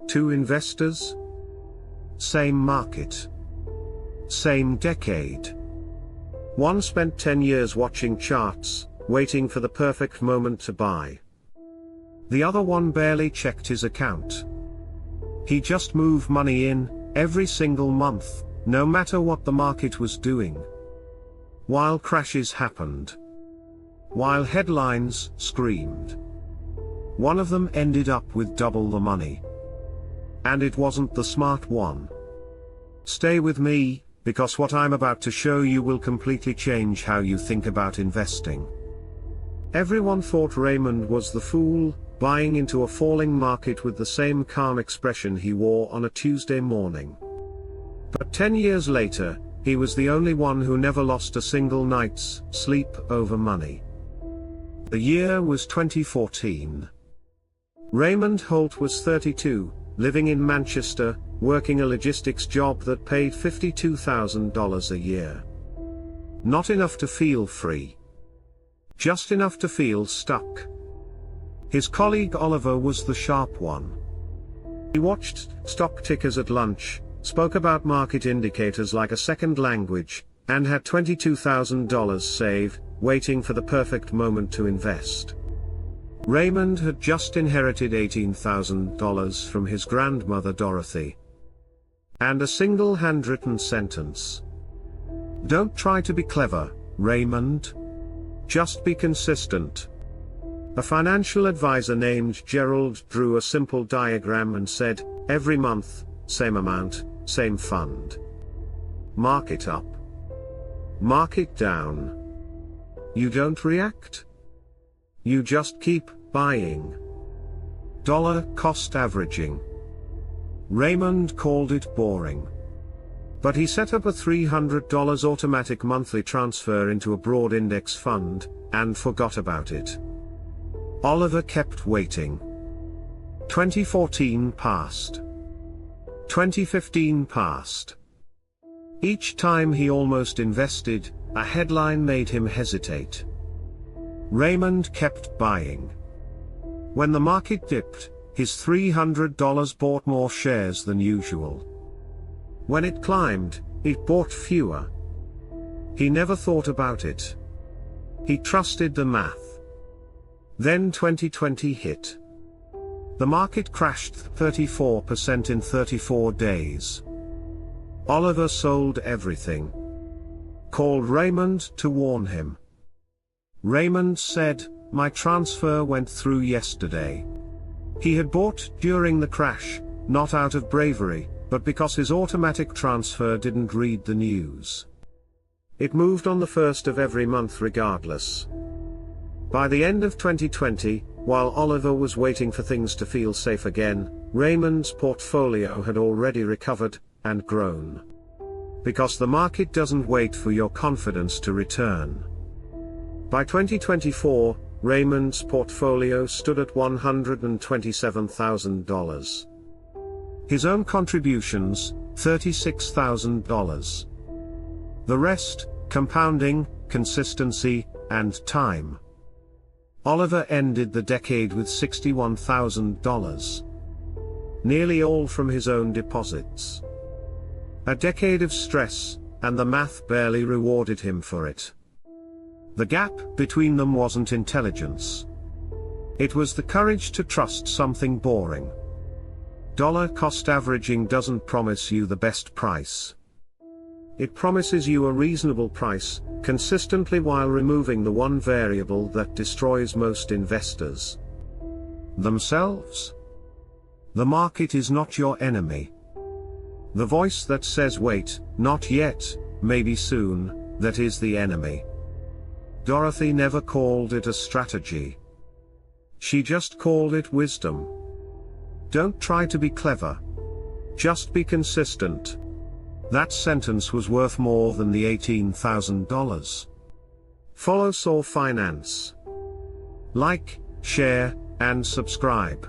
Two investors. Same market. Same decade. One spent 10 years watching charts, waiting for the perfect moment to buy. The other one barely checked his account. He just moved money in, every single month, no matter what the market was doing. While crashes happened. While headlines screamed. One of them ended up with double the money. And it wasn't the smart one. Stay with me, because what I'm about to show you will completely change how you think about investing. Everyone thought Raymond was the fool, buying into a falling market with the same calm expression he wore on a Tuesday morning. But 10 years later, he was the only one who never lost a single night's sleep over money. The year was 2014. Raymond Holt was 32, living in Manchester, working a logistics job that paid $52,000 a year. Not enough to feel free. Just enough to feel stuck. His colleague Oliver was the sharp one. He watched stock tickers at lunch, spoke about market indicators like a second language, and had $22,000 saved, waiting for the perfect moment to invest. Raymond had just inherited $18,000 from his grandmother Dorothy. And a single handwritten sentence. Don't try to be clever, Raymond. Just be consistent. A financial advisor named Gerald drew a simple diagram and said, every month, same amount, same fund. Mark it up. Mark it down. You don't react. You just keep buying. Dollar cost averaging. Raymond called it boring. But he set up a $300 automatic monthly transfer into a broad index fund, and forgot about it. Oliver kept waiting. 2014 passed. 2015 passed. Each time he almost invested, a headline made him hesitate. Raymond kept buying. When the market dipped, his $300 bought more shares than usual. When it climbed, it bought fewer. He never thought about it. He trusted the math. Then 2020 hit. The market crashed 34% in 34 days. Oliver sold everything. Called Raymond to warn him. Raymond said, my transfer went through yesterday. He had bought during the crash, not out of bravery, but because his automatic transfer didn't read the news. It moved on the 1st of every month regardless. By the end of 2020, while Oliver was waiting for things to feel safe again, Raymond's portfolio had already recovered and grown. Because the market doesn't wait for your confidence to return. By 2024, Raymond's portfolio stood at $127,000. His own contributions, $36,000. The rest, compounding, consistency, and time. Oliver ended the decade with $61,000. Nearly all from his own deposits. A decade of stress, and the math barely rewarded him for it. The gap between them wasn't intelligence. It was the courage to trust something boring. Dollar cost averaging doesn't promise you the best price. It promises you a reasonable price, consistently while removing the one variable that destroys most investors. Themselves. The market is not your enemy. The voice that says wait, not yet, maybe soon, that is the enemy. Dorothy never called it a strategy. She just called it wisdom. Don't try to be clever. Just be consistent. That sentence was worth more than the $18,000. Follow Saw Finance. Like, share, and subscribe.